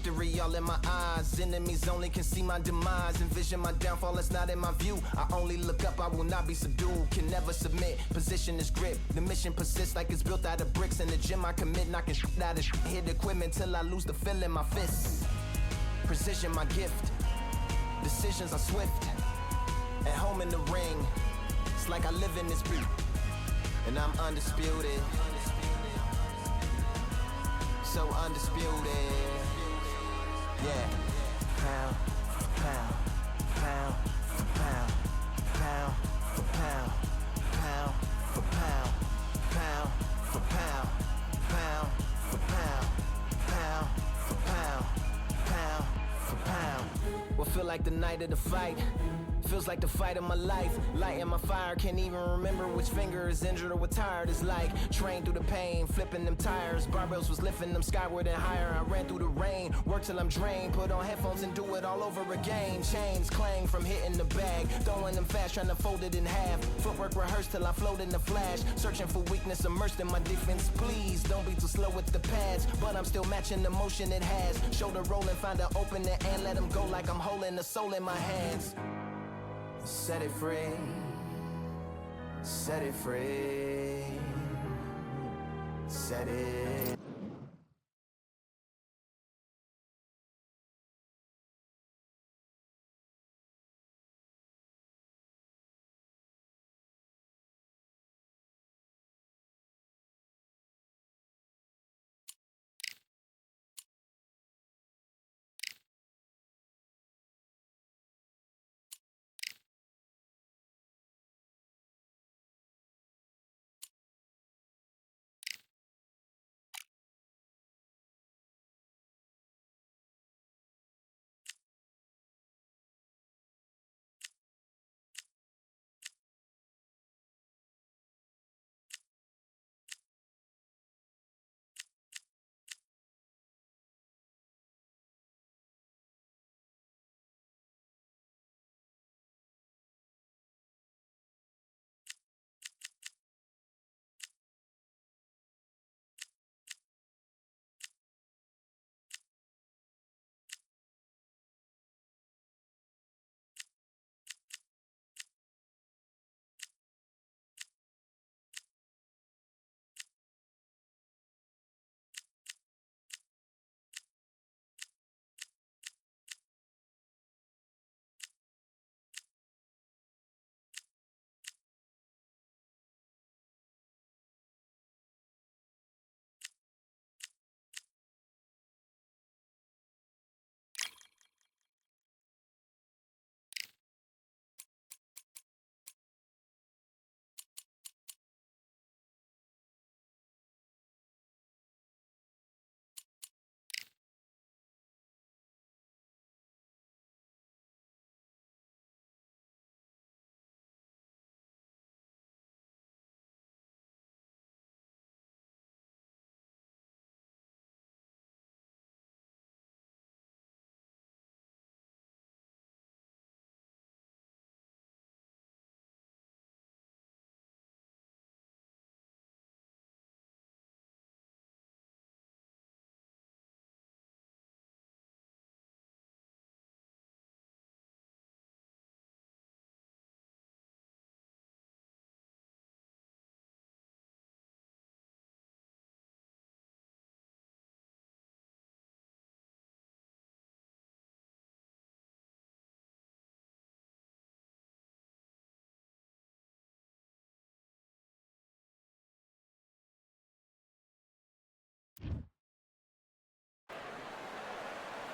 victory all in my eyes. Enemies only can see my demise. Envision my downfall, it's not in my view. I only look up, I will not be subdued. Can never submit, position is grip. The mission persists like it's built out of bricks. In the gym I commit, knocking shit out of shit. Hit equipment till I lose the feel in my fists. Precision my gift. Decisions are swift. At home in the ring, it's like I live in this beat. And I'm undisputed. So undisputed. Yeah. Pound for pound, pound for pound, pound for pound, pound for pound, pound for pound, pound for pound, pound for pound, pound for pound. What feel like the night of the fight? Feels like the fight of my life. Lighting my fire, can't even remember which finger is injured or what tired is like. Trained through the pain, flipping them tires. Barbells was lifting them skyward and higher. I ran through the rain, worked till I'm drained. Put on headphones and do it all over again. Chains clang from hitting the bag. Throwing them fast, trying to fold it in half. Footwork rehearsed till I float in the flash. Searching for weakness, immersed in my defense. Please, don't be too slow with the pads. But I'm still matching the motion it has. Shoulder rolling, find an opening and let them go like I'm holding the soul in my hands. Set it free, set it free, set it.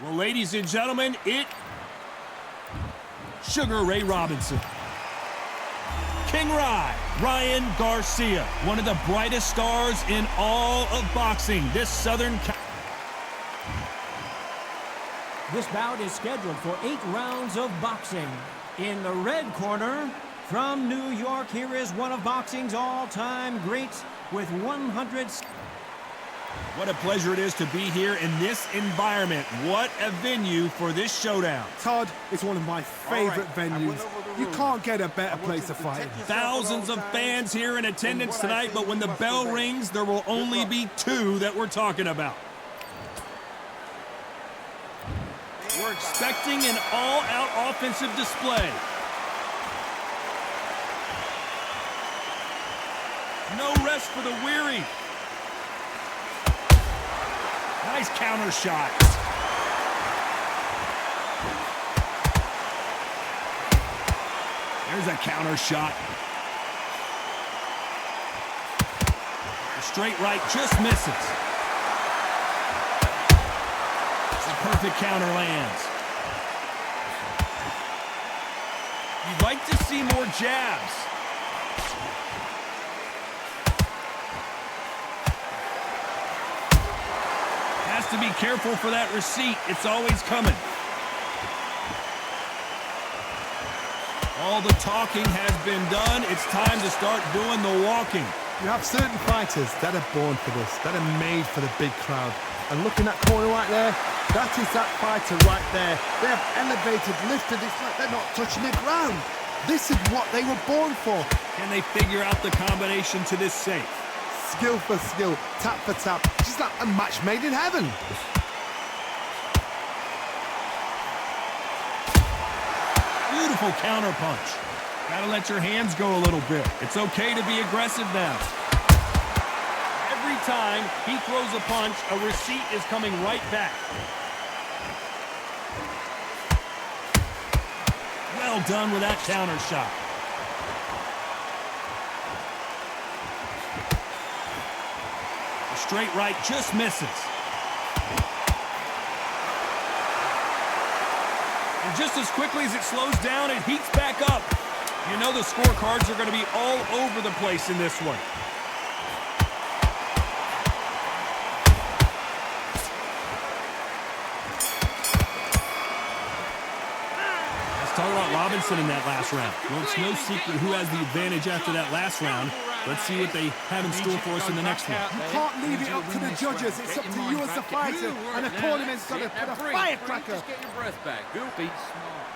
Well, ladies and gentlemen, Sugar Ray Robinson. King Ryan Garcia, one of the brightest stars in all of boxing. This bout is scheduled for 8 rounds of boxing. In the red corner, from New York, here is one of boxing's all-time greats with 100... What a pleasure it is to be here in this environment. What a venue for this showdown. Todd, it's one of my favorite venues. You can't get a better place to fight. Thousands of fans here in attendance tonight, but when the bell rings, there will only be 2 that we're talking about. We're expecting an all-out offensive display. No rest for the weary. Nice counter shot. There's a counter shot. The straight right just misses. The perfect counter lands. You'd like to see more jabs. Has to be careful for that receipt. It's always coming. All the talking has been done. It's time to start doing the walking. You have certain fighters that are born for this, that are made for the big crowd. And looking at that corner right there, that is that fighter right there. They have elevated, lifted, it's like they're not touching the ground. This is what they were born for. Can they figure out the combination to this safe? Skill for skill, tap for tap, just like a match made in heaven. Beautiful counter punch. Gotta let your hands go a little bit. It's okay to be aggressive now. Every time he throws a punch, a receipt is coming right back. Well done with that counter shot. The straight right just misses. And just as quickly as it slows down, it heats back up. You know the scorecards are going to be all over the place in this one. Let's talk about Robinson in that last round. Well, it's no secret who has the advantage after that last round. Let's see what they have in store for us in the next one. You can't leave it up to the judges. It's up to you as the fighter. And the tournament's got to put a firecracker. Just get your breath back. Bill, be smart.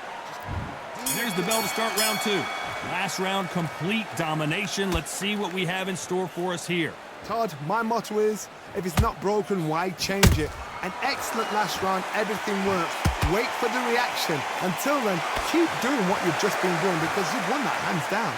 There's the bell to start round two. Last round, complete domination. Let's see what we have in store for us here. Todd, my motto is, if it's not broken, why change it? An excellent last round, everything works. Wait for the reaction. Until then, keep doing what you've just been doing because you've won that hands down.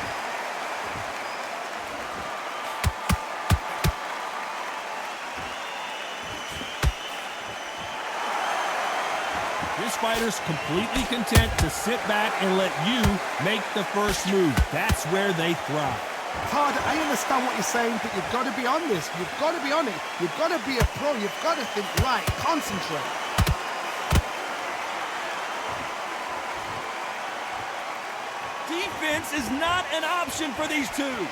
This fighter's completely content to sit back and let you make the first move. That's where they thrive. Todd, I understand what you're saying, but you've got to be on this. You've got to be on it. You've got to be a pro. You've got to think right. Concentrate. Defense is not an option for these two.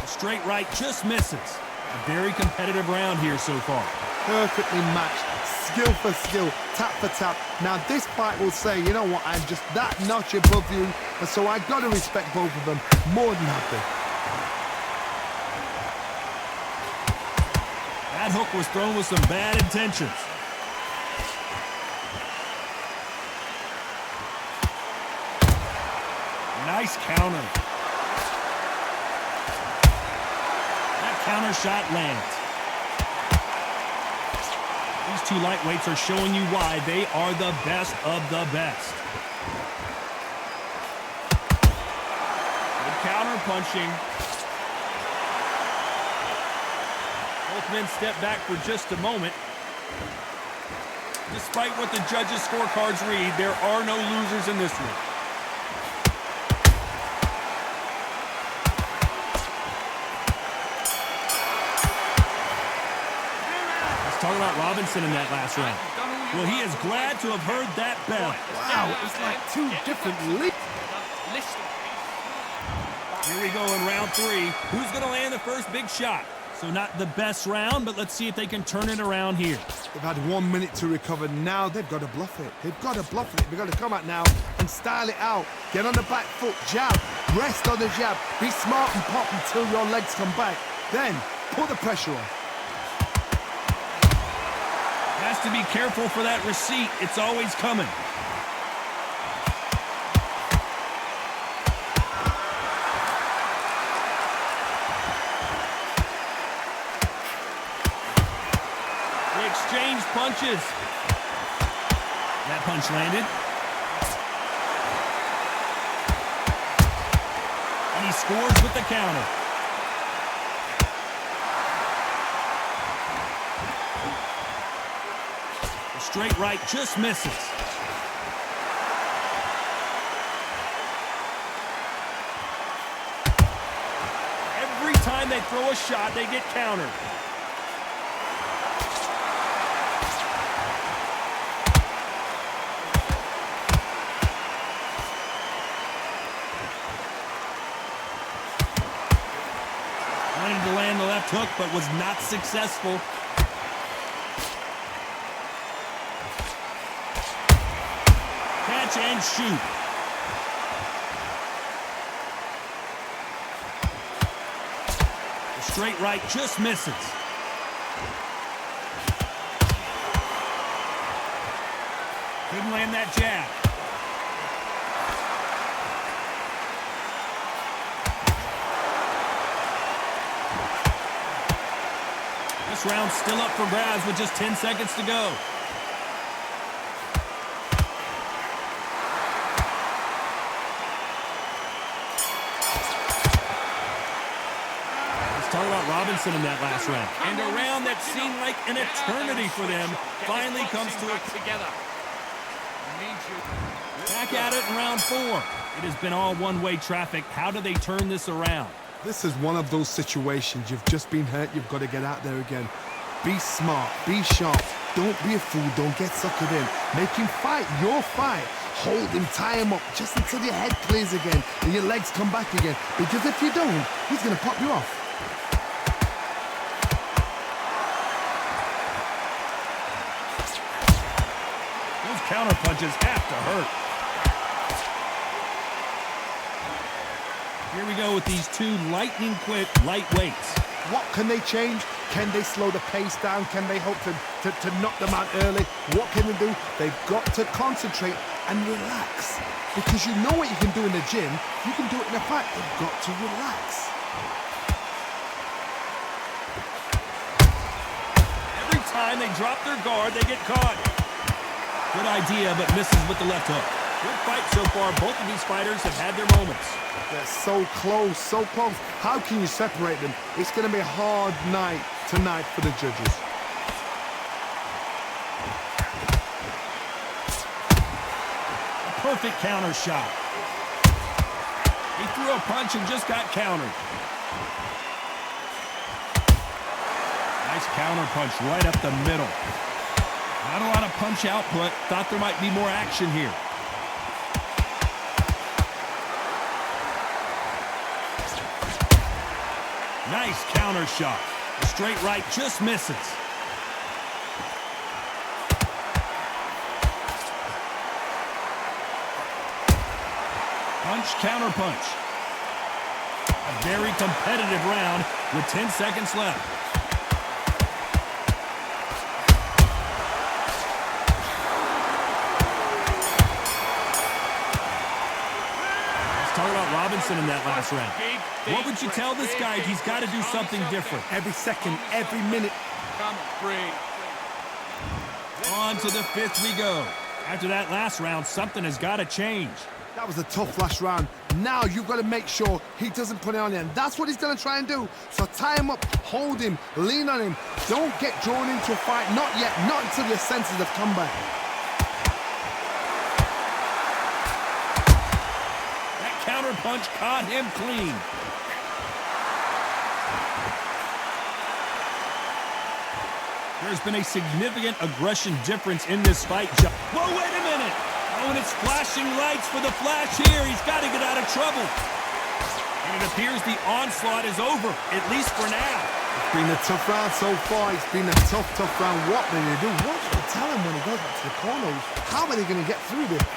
The straight right just misses. A very competitive round here so far. Perfectly matched. Skill for skill, tap for tap. Now this fight will say, you know what, I'm just that notch above you, and so I got to respect both of them more than happy. That hook was thrown with some bad intentions. Nice counter. That counter shot lands. These two lightweights are showing you why they are the best of the best. Good counter punching. Both men step back for just a moment. Despite what the judges' scorecards read, there are no losers in this one. Let's talk about Robinson in that last round. Well, he is glad to have heard that bell. Wow, it's like two different leagues. Here we go in round three. Who's going to land the first big shot? So not the best round, but let's see if they can turn it around here. They've had 1 minute to recover. Now they've got to bluff it. They've got to bluff it. They've got to come out now and style it out. Get on the back foot, jab, rest on the jab. Be smart and pop until your legs come back. Then put the pressure on. Has to be careful for that receipt. It's always coming. punches. That punch landed. And he scores with the counter. The straight right just misses. Every time they throw a shot, they get countered. Wanted to land the left hook, but was not successful. Catch and shoot. The straight right just misses. Couldn't land that jab. This round's still up for grabs with just 10 seconds to go. Let's talk about Robinson in that last round. And a round that seemed like an eternity for them finally comes to a together. back at it in round 4. It has been all one-way traffic. How do they turn this around? This is one of those situations. You've just been hurt. You've got to get out there again. Be smart. Be sharp. Don't be a fool. Don't get suckered in. Make him fight your fight. Hold him. Tie him up just until your head clears again and your legs come back again. Because if you don't, he's going to pop you off. Those counter punches have to hurt. Here we go with these two lightning-quick lightweights. What can they change? Can they slow the pace down? Can they hope to knock them out early? What can they do? They've got to concentrate and relax. Because you know what you can do in the gym. You can do it in a fight. They've got to relax. Every time they drop their guard, they get caught. Good idea, but misses with the left hook. Good fight so far. Both of these fighters have had their moments. They're so close, so close. How can you separate them? It's going to be a hard night tonight for the judges. A perfect counter shot. He threw a punch and just got countered. Nice counter punch right up the middle. Not a lot of punch output. Thought there might be more action here. Nice counter shot. The straight right just misses. Punch, counter punch. A very competitive round with 10 seconds left. Talk about Robinson in that last round. What would you tell this guy? He's got to do something different. Every second, every minute. Come free. On to the 5th we go. After that last round, something has got to change. That was a tough last round. Now you've got to make sure he doesn't put it on him. That's what he's going to try and do. So tie him up, hold him, lean on him. Don't get drawn into a fight. Not yet. Not until your senses have come back. Counter punch caught him clean. There's been a significant aggression difference in this fight. Whoa, wait a minute. Oh, and it's flashing lights for the flash here. He's got to get out of trouble. And it appears the onslaught is over, at least for now. It's been a tough round so far. It's been a tough round. What are they do? What should I tell him when he goes back to the corners? How are they going to get through this?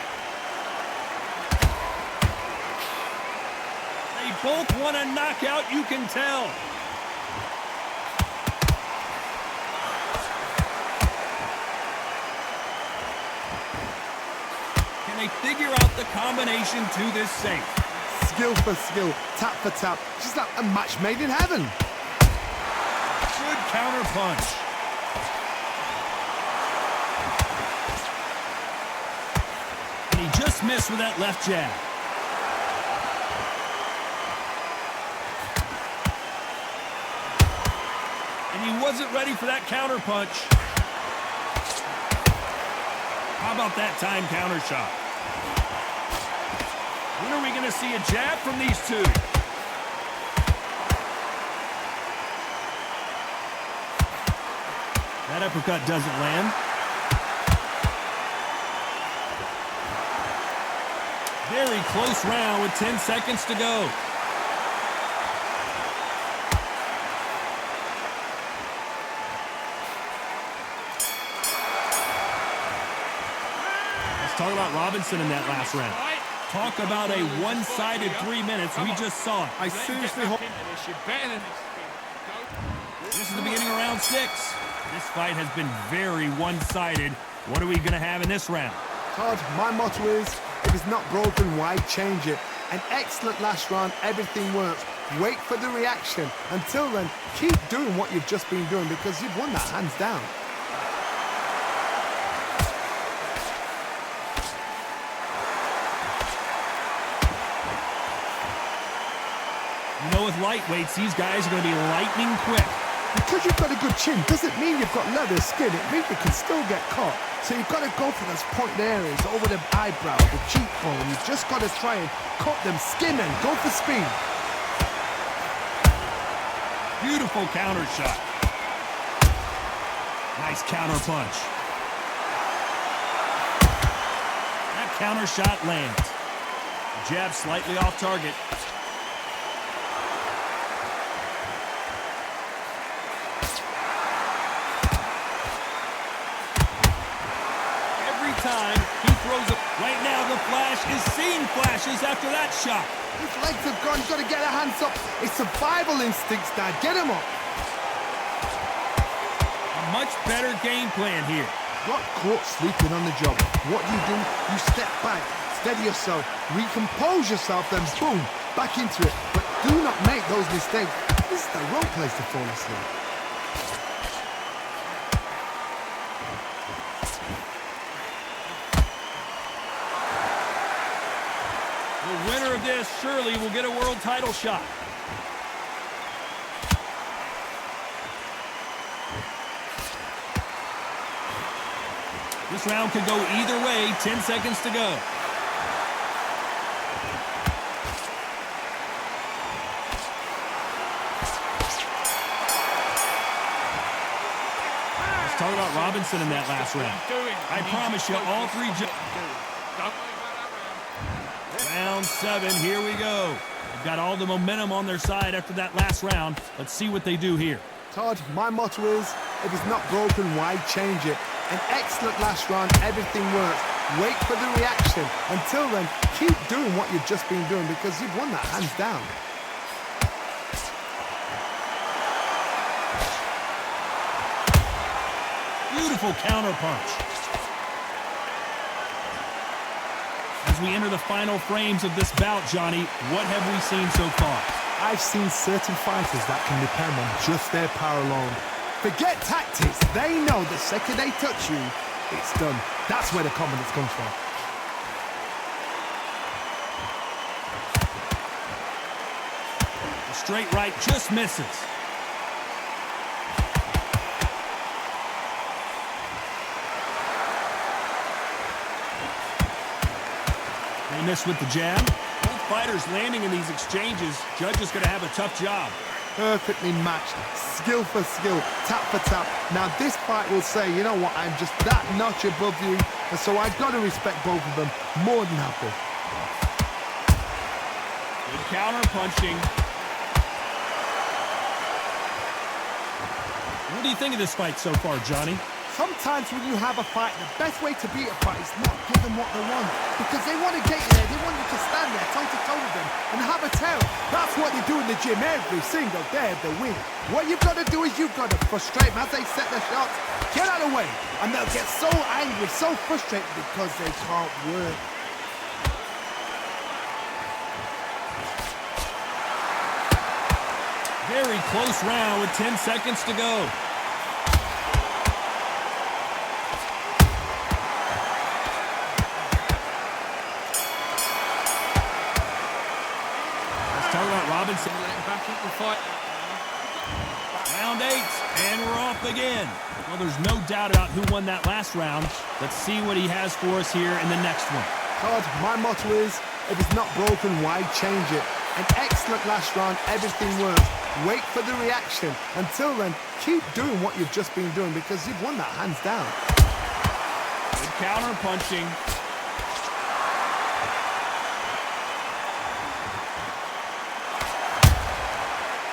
Both want a knockout, you can tell. Can they figure out the combination to this safe? Skill for skill, tap for tap. Just like a match made in heaven. Good counter punch. Just missed with that left jab. And he wasn't ready for that counter punch. How about that time counter shot? When are we going to see a jab from these two? That uppercut doesn't land. Very close round with 10 seconds to go. Let's talk about Robinson in that last round. Talk about a one-sided 3 minutes. We just saw it. I seriously hope... This is the beginning of round 6. This fight has been very one-sided. What are we going to have in this round? Todd, my motto is, if it's not broken, why change it? An excellent last round, everything works. Wait for the reaction. Until then, keep doing what you've just been doing because you've won that hands down. You know, with lightweights, these guys are going to be lightning quick. Because you've got a good chin doesn't mean you've got leather skin. It means you can still get caught. So you've got to go for those point areas over the eyebrow, the cheekbone. You've just got to try and cut them skin and go for speed. Beautiful counter shot. Nice counter punch. That counter shot lands. Jab slightly off target. Time he throws it. Right now the flash is seeing flashes after that shot. His legs have gone. You've got to get your hands up. It's survival instincts, Dad. Get him up. A much better game plan here. Got caught sleeping on the job. What do? You step back, steady yourself, recompose yourself, then boom, back into it. But do not make those mistakes. This is the wrong place to fall asleep. The winner of this surely will get a world title shot. This round could go either way. 10 seconds to go. Let's talk about Robinson in that last round. I promise you, all three... Round 7, here we go. They've got all the momentum on their side after that last round. Let's see what they do here. Todd, my motto is, if it's not broken, why change it? An excellent last round, everything works. Wait for the reaction. Until then, keep doing what you've just been doing because you've won that hands down. Beautiful counter punch. As we enter the final frames of this bout, Johnny, what have we seen so far? I've seen certain fighters that can depend on just their power alone. Forget tactics. They know the second they touch you, it's done. That's where the confidence comes from. The straight right just misses. They miss with the jab. Both fighters landing in these exchanges. Judge is going to have a tough job. Perfectly matched, skill for skill, tap for tap. Now this fight will say, you know what, I'm just that notch above you, and so I've got to respect both of them more than happy. Good counter punching. What do you think of this fight so far, Johnny? Sometimes when you have a fight, the best way to beat a fight is not give them what they want. Because they want to get you there, they want you to stand there toe-to-toe with them and have a tail. That's what they do in the gym every single day of the week. What you've got to do is you've got to frustrate them as they set their shots. Get out of the way. And they'll get so angry, so frustrated because they can't work. Very close round with 10 seconds to go. Robinson. Let him back into the fight. Round 8, and we're off again. Well, there's no doubt about who won that last round. Let's see what he has for us here in the next one. Todd, my motto is, if it's not broken, why change it? An excellent last round, everything works. Wait for the reaction. Until then, keep doing what you've just been doing because you've won that hands down. Good counter punching.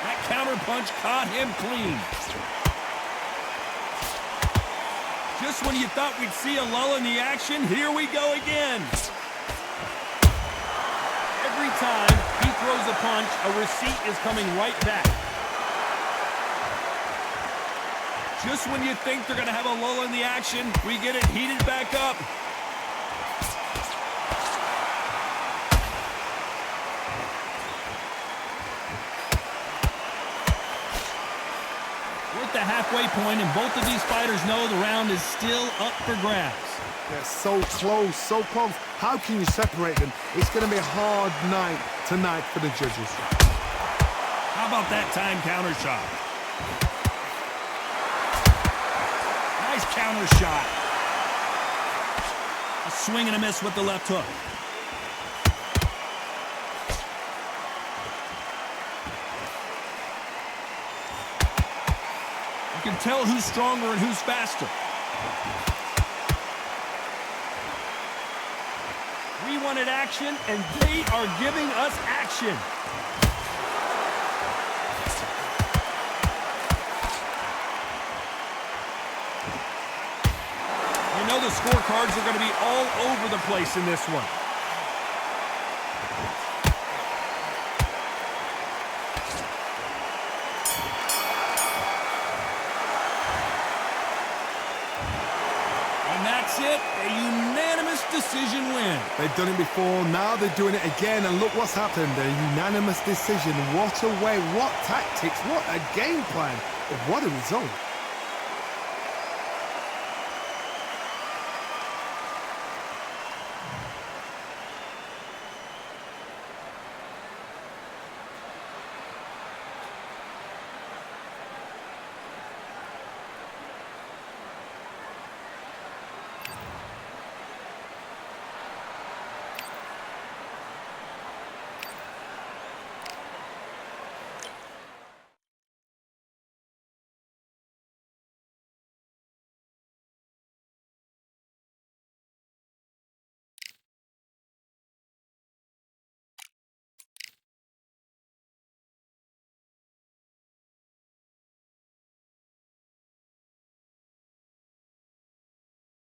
That counter punch caught him clean. Just when you thought we'd see a lull in the action, here we go again. Every time he throws a punch, a receipt is coming right back. Just when you think they're going to have a lull in the action, we get it heated back up. We're at the halfway point, and both of these fighters know the round is still up for grabs. They're so close, so close. How can you separate them? It's going to be a hard night tonight for the judges. How about that time counter shot? Nice counter shot. A swing and a miss with the left hook. You can tell who's stronger and who's faster. We wanted action, and they are giving us action. You know the scorecards are going to be all over the place in this one. And that's it, a unanimous decision win. They've done it before, now they're doing it again, and look what's happened. A unanimous decision. What a way, what tactics, what a game plan. What a result.